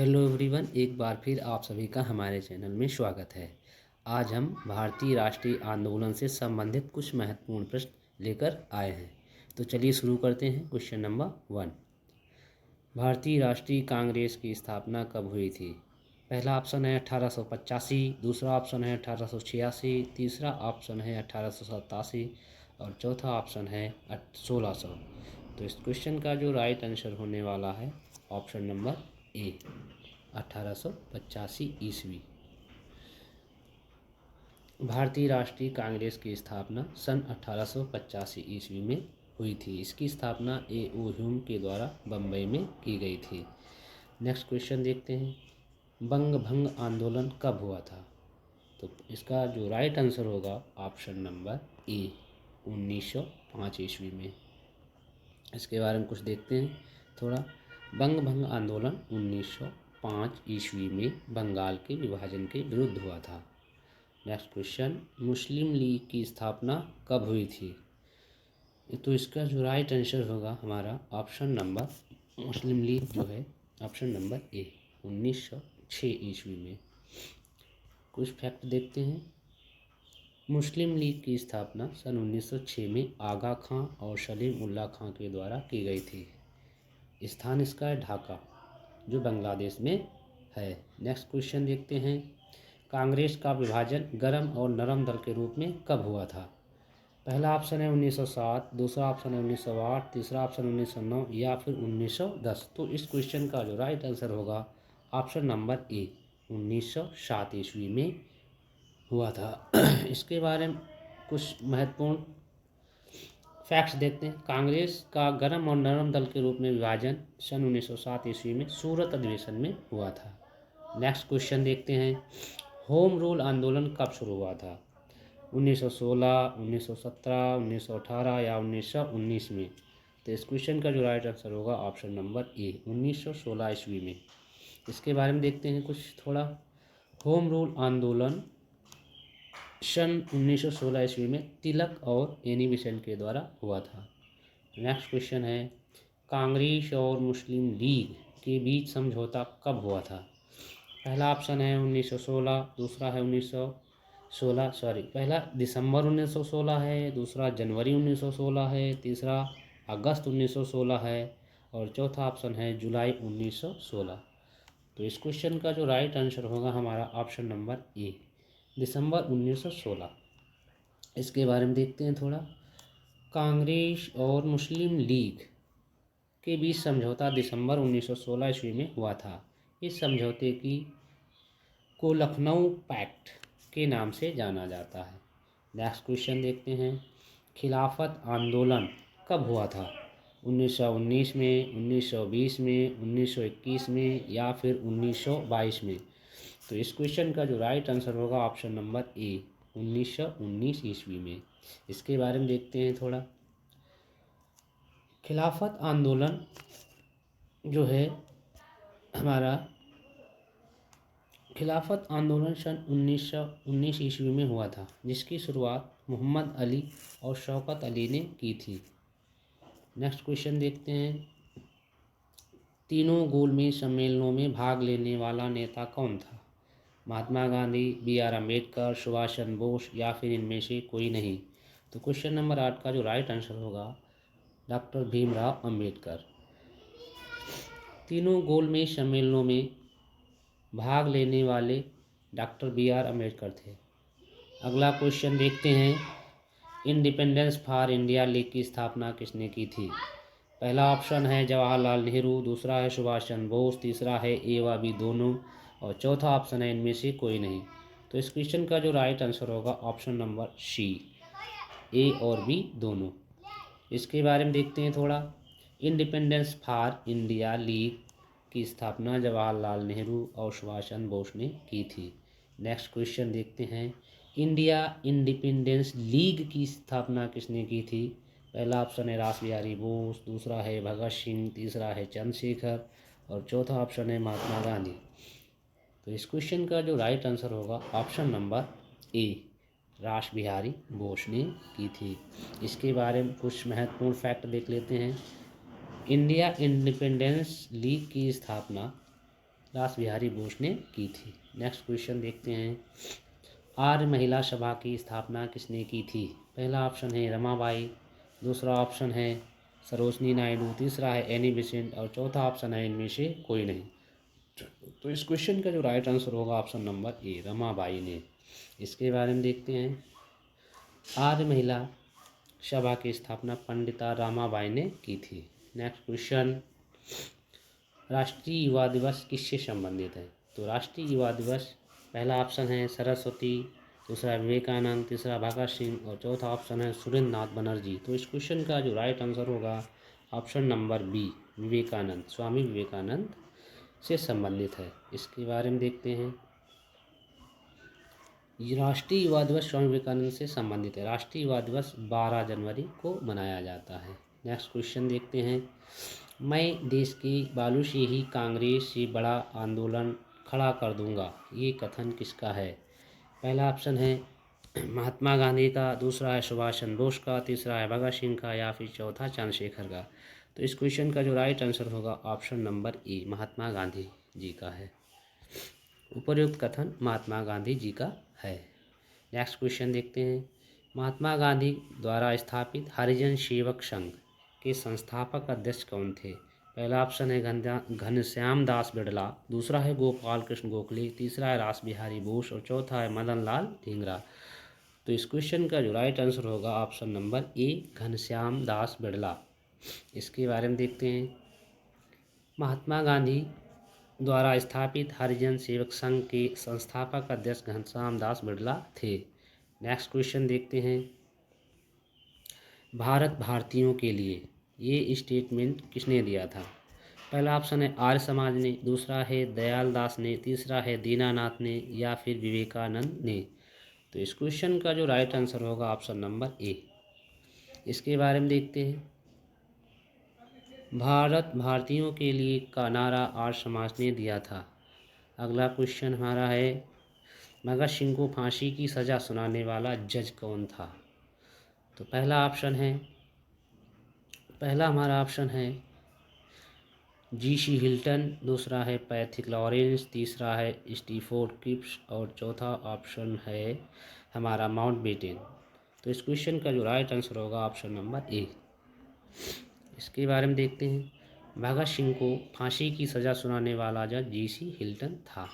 Hello everyone, एक बार फिर आप सभी का हमारे चैनल में स्वागत है। आज हम भारतीय राष्ट्रीय आंदोलन से संबंधित कुछ महत्वपूर्ण प्रश्न लेकर आए हैं। तो चलिए शुरू करते हैं। क्वेश्चन नंबर 1, भारतीय राष्ट्रीय कांग्रेस की स्थापना कब हुई थी? पहला ऑप्शन है 1885, दूसरा ऑप्शन है 1886, तीसरा ऑप्शन है 1887 और चौथा ऑप्शन है 1600। तो इस क्वेश्चन का जो राइट आंसर होने वाला है ऑप्शन नंबर ए, 1885 ईस्वी। भारतीय राष्ट्रीय कांग्रेस की स्थापना सन 1885 ईस्वी में हुई थी। इसकी स्थापना ए.ओ. ह्यूम के द्वारा बम्बई में की गई थी। नेक्स्ट क्वेश्चन देखते हैं, बंग भंग आंदोलन कब हुआ था? तो इसका जो राइट आंसर होगा ऑप्शन नंबर ए, 1905 ईस्वी में। इसके बारे में कुछ देखते हैं थोड़ा। बंग भंग आंदोलन 1905 ईस्वी में बंगाल के विभाजन के विरुद्ध हुआ था। नेक्स्ट क्वेश्चन, मुस्लिम लीग की स्थापना कब हुई थी? तो इसका जो राइट आंसर होगा हमारा ऑप्शन नंबर, मुस्लिम लीग जो है ऑप्शन नंबर ए, 1906 ईस्वी में। कुछ फैक्ट देखते हैं। मुस्लिम लीग की स्थापना सन 1906 में आगा खां और सलीम उल्लाह खां के द्वारा की गई थी। स्थान इसका है ढाका, जो बांग्लादेश में है। नेक्स्ट क्वेश्चन देखते हैं, कांग्रेस का विभाजन गरम और नरम दल के रूप में कब हुआ था? पहला ऑप्शन है 1907, दूसरा ऑप्शन है 1908, तीसरा ऑप्शन 1909 या फिर 1910। तो इस क्वेश्चन का जो राइट आंसर होगा ऑप्शन नंबर ए, 1907 ईस्वी में हुआ था। इसके बारे में कुछ महत्वपूर्ण फैक्ट्स देखते हैं। कांग्रेस का गरम और नरम दल के रूप में विभाजन सन 1907 ईस्वी में सूरत अधिवेशन में हुआ था। नेक्स्ट क्वेश्चन देखते हैं, होम रूल आंदोलन कब शुरू हुआ था? 1916, 1917, 1918 या 1919 में? तो इस क्वेश्चन का जो राइट आंसर होगा ऑप्शन नंबर ए, 1916 ईस्वी में। इसके बारे में देखते हैं कुछ थोड़ा। होम रूल आंदोलन सन 1916 ईस्वी में तिलक और एनी बेसेंट के द्वारा हुआ था। नेक्स्ट क्वेश्चन है, कांग्रेस और मुस्लिम लीग के बीच समझौता कब हुआ था? पहला ऑप्शन है 1916, दूसरा है 1916 पहला दिसंबर 1916 है, दूसरा जनवरी 1916 है, तीसरा अगस्त 1916 है और चौथा ऑप्शन है जुलाई 1916। तो इस क्वेश्चन का जो राइट आंसर होगा हमारा ऑप्शन नंबर ए, दिसंबर 1916। इसके बारे में देखते हैं थोड़ा। कांग्रेस और मुस्लिम लीग के बीच समझौता दिसंबर 1916 ईस्वी में हुआ था। इस समझौते को लखनऊ पैक्ट के नाम से जाना जाता है। नेक्स्ट क्वेश्चन देखते हैं, खिलाफत आंदोलन कब हुआ था? 1919 में, 1920 में, 1921 में या फिर 1922 में? तो इस क्वेश्चन का जो राइट आंसर होगा ऑप्शन नंबर ए, 1919 ईस्वी में। इसके बारे में देखते हैं थोड़ा। खिलाफत आंदोलन जो है हमारा, खिलाफत आंदोलन सन 1919 ईस्वी में हुआ था, जिसकी शुरुआत मोहम्मद अली और शौकत अली ने की थी। नेक्स्ट क्वेश्चन देखते हैं, तीनों गोलमेज सम्मेलनों में भाग लेने वाला नेता कौन था? महात्मा गांधी, B.R. अम्बेडकर, सुभाष चंद्र बोस या फिर इनमें से कोई नहीं? तो क्वेश्चन नंबर 8 का जो राइट आंसर होगा डॉक्टर भीमराव अम्बेडकर। तीनों गोलमेज सम्मेलनों में भाग लेने वाले डॉक्टर B.R. अम्बेडकर थे। अगला क्वेश्चन देखते हैं, इंडिपेंडेंस फॉर इंडिया लीग की स्थापना किसने की थी? पहला ऑप्शन है जवाहरलाल नेहरू, दूसरा है सुभाष चंद्र बोस, तीसरा है ए व बी दोनों और चौथा ऑप्शन है इनमें से कोई नहीं। तो इस क्वेश्चन का जो राइट आंसर होगा ऑप्शन नंबर सी, ए और बी दोनों। इसके बारे में देखते हैं थोड़ा। इंडिपेंडेंस फॉर इंडिया लीग की स्थापना जवाहरलाल नेहरू और सुभाष चंद्र बोस ने की थी। नेक्स्ट क्वेश्चन देखते हैं, इंडिया इंडिपेंडेंस लीग की स्थापना किसने की थी? पहला ऑप्शन है रास बिहारी बोस, दूसरा है भगत सिंह, तीसरा है चंद्रशेखर और चौथा ऑप्शन है महात्मा गांधी। तो इस क्वेश्चन का जो राइट आंसर होगा ऑप्शन नंबर ए, रास बिहारी बोस ने की थी। इसके बारे में कुछ महत्वपूर्ण फैक्ट देख लेते हैं। इंडिया इंडिपेंडेंस लीग की स्थापना रासबिहारी बोस ने की थी। नेक्स्ट क्वेश्चन देखते हैं, आर्य महिला सभा की स्थापना किसने की थी? पहला ऑप्शन है रमाबाई, दूसरा ऑप्शन है सरोजनी नायडू, तीसरा है एनी बेसेंट और चौथा ऑप्शन है इनमें से कोई नहीं। तो इस क्वेश्चन का जो राइट आंसर होगा ऑप्शन नंबर ए, रमाबाई ने। इसके बारे में देखते हैं, आर्य महिला सभा की स्थापना पंडिता रमाबाई ने की थी। नेक्स्ट क्वेश्चन, राष्ट्रीय युवा दिवस किससे संबंधित है? तो राष्ट्रीय युवा दिवस, पहला ऑप्शन है सरस्वती, दूसरा विवेकानंद, तीसरा भगत सिंह और चौथा ऑप्शन है सुरेंद्र नाथ बनर्जी। तो इस क्वेश्चन का जो राइट आंसर होगा option number B, Vivekananda, Swami Vivekananda से संबंधित है। इसके बारे में देखते हैं, राष्ट्रीय युवा दिवस स्वामी विवेकानंद से संबंधित है। राष्ट्रीय युवा दिवस 12 जनवरी को मनाया जाता है। नेक्स्ट क्वेश्चन देखते हैं, मैं देश की बालू से ही कांग्रेस से बड़ा आंदोलन खड़ा कर दूंगा, ये कथन किसका है? पहला ऑप्शन है महात्मा गांधी का, दूसरा है सुभाष चंद्र बोस का, तीसरा है भगत सिंह का या फिर चौथा चंद्रशेखर का। तो इस क्वेश्चन का जो राइट आंसर होगा option number A, Mahatma Gandhi ji का है। उपर्युक्त कथन महात्मा गांधी जी का है। नेक्स्ट क्वेश्चन देखते हैं, महात्मा गांधी द्वारा स्थापित हरिजन सेवक संघ के संस्थापक अध्यक्ष कौन थे? पहला ऑप्शन है घनश्याम दास बिड़ला, दूसरा है गोपाल कृष्ण गोखले, तीसरा है रासबिहारी बोस और चौथा है मदन लाल ढींगरा। तो इस क्वेश्चन का जो राइट आंसर होगा option number A, Ghanshyam Das Birla. इसके बारे में देखते हैं, महात्मा गांधी द्वारा स्थापित हरिजन सेवक संघ के संस्थापक अध्यक्ष घनश्याम दास बिड़ला थे। नेक्स्ट क्वेश्चन देखते हैं, भारत भारतीयों के लिए ये स्टेटमेंट किसने दिया था? पहला ऑप्शन है आर्य समाज ने, दूसरा है दयाल दास ने, तीसरा है दीनानाथ ने या फिर विवेकानंद ने। तो इस क्वेश्चन का जो राइट आंसर होगा ऑप्शन नंबर ए। इसके बारे में देखते हैं, भारत भारतीयों के लिए का नारा आर्य समाज ने दिया था। अगला क्वेश्चन हमारा है, भगत सिंह को फांसी की सज़ा सुनाने वाला जज कौन था? तो पहला हमारा ऑप्शन है जी.सी. हिल्टन, दूसरा है पैथिक लॉरेंस, तीसरा है स्टीफोर्ड क्रिप्स और चौथा ऑप्शन है हमारा माउंटबेटन। तो इस क्वेश्चन का जो राइट आंसर होगा ऑप्शन नंबर ए। इसके बारे में देखते हैं, भगत सिंह को फांसी की सज़ा सुनाने वाला जज जी.सी. हिल्टन था।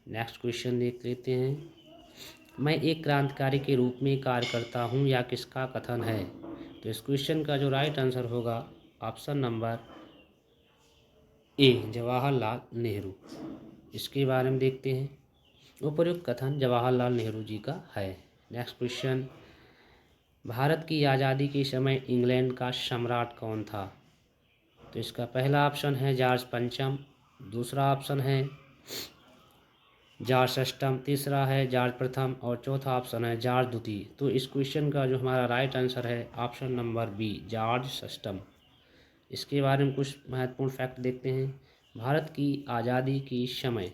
नेक्स्ट क्वेश्चन देख लेते हैं, मैं एक क्रांतिकारी के रूप में कार्य करता हूँ या किसका कथन है? तो इस क्वेश्चन का जो राइट आंसर होगा option number A, Jawaharlal Nehru. इसके बारे में देखते हैं, उपर्युक्त कथन जवाहरलाल नेहरू जी का है। नेक्स्ट क्वेश्चन, भारत की आज़ादी के समय इंग्लैंड का सम्राट कौन था? तो इसका पहला ऑप्शन है जॉर्ज पंचम, दूसरा ऑप्शन है जॉर्ज षष्ठम, तीसरा है जॉर्ज प्रथम और चौथा ऑप्शन है जॉर्ज द्वितीय। तो इस क्वेश्चन का जो हमारा राइट आंसर है ऑप्शन नंबर बी, जॉर्ज षष्ठम। इसके बारे में कुछ महत्वपूर्ण फैक्ट देखते हैं, भारत की आज़ादी के समय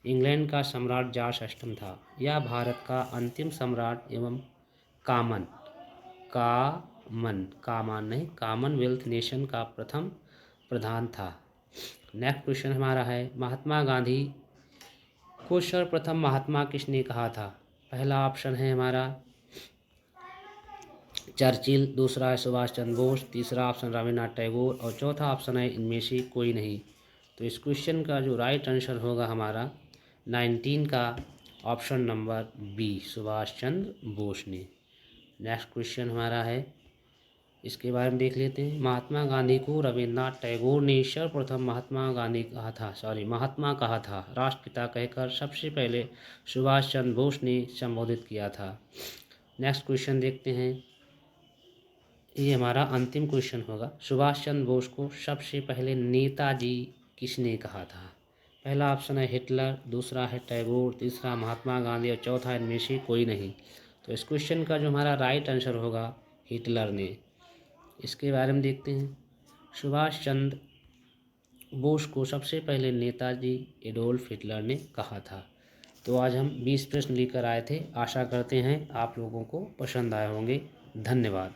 इंग्लैंड का सम्राट जॉर्ज षष्ठम था। यह भारत का अंतिम सम्राट एवं कॉमनवेल्थ नेशन का प्रथम प्रधान था। नेक्स्ट क्वेश्चन हमारा है, महात्मा गांधी को सर्वप्रथम महात्मा किसने कहा था? पहला ऑप्शन है हमारा चर्चिल, दूसरा है सुभाष चंद्र बोस, तीसरा ऑप्शन रविन्द्रनाथ टैगोर और चौथा ऑप्शन है इनमें से कोई नहीं। तो इस क्वेश्चन का जो राइट आंसर होगा हमारा 19 का option number B, Subhash Chandra Bose ने। नेक्स्ट क्वेश्चन हमारा है, इसके बारे में देख लेते हैं, महात्मा गांधी को रविन्द्रनाथ टैगोर ने सर्वप्रथम महात्मा कहा था, राष्ट्रपिता कहकर सबसे पहले सुभाष चंद्र बोस ने संबोधित किया था। नेक्स्ट क्वेश्चन देखते हैं, ये हमारा अंतिम क्वेश्चन होगा, सुभाष चंद्र बोस को सबसे पहले नेताजी किसने कहा था? पहला ऑप्शन है हिटलर, दूसरा है टैगोर, तीसरा महात्मा गांधी और चौथा इनमें से कोई नहीं। तो इस क्वेश्चन का जो हमारा राइट आंसर होगा हिटलर ने। इसके बारे में देखते हैं, सुभाष चंद्र बोस को सबसे पहले नेताजी एडोल्फ हिटलर ने कहा था। तो आज हम 20 प्रश्न लेकर आए थे, आशा करते हैं आप लोगों को पसंद आए होंगे। धन्यवाद।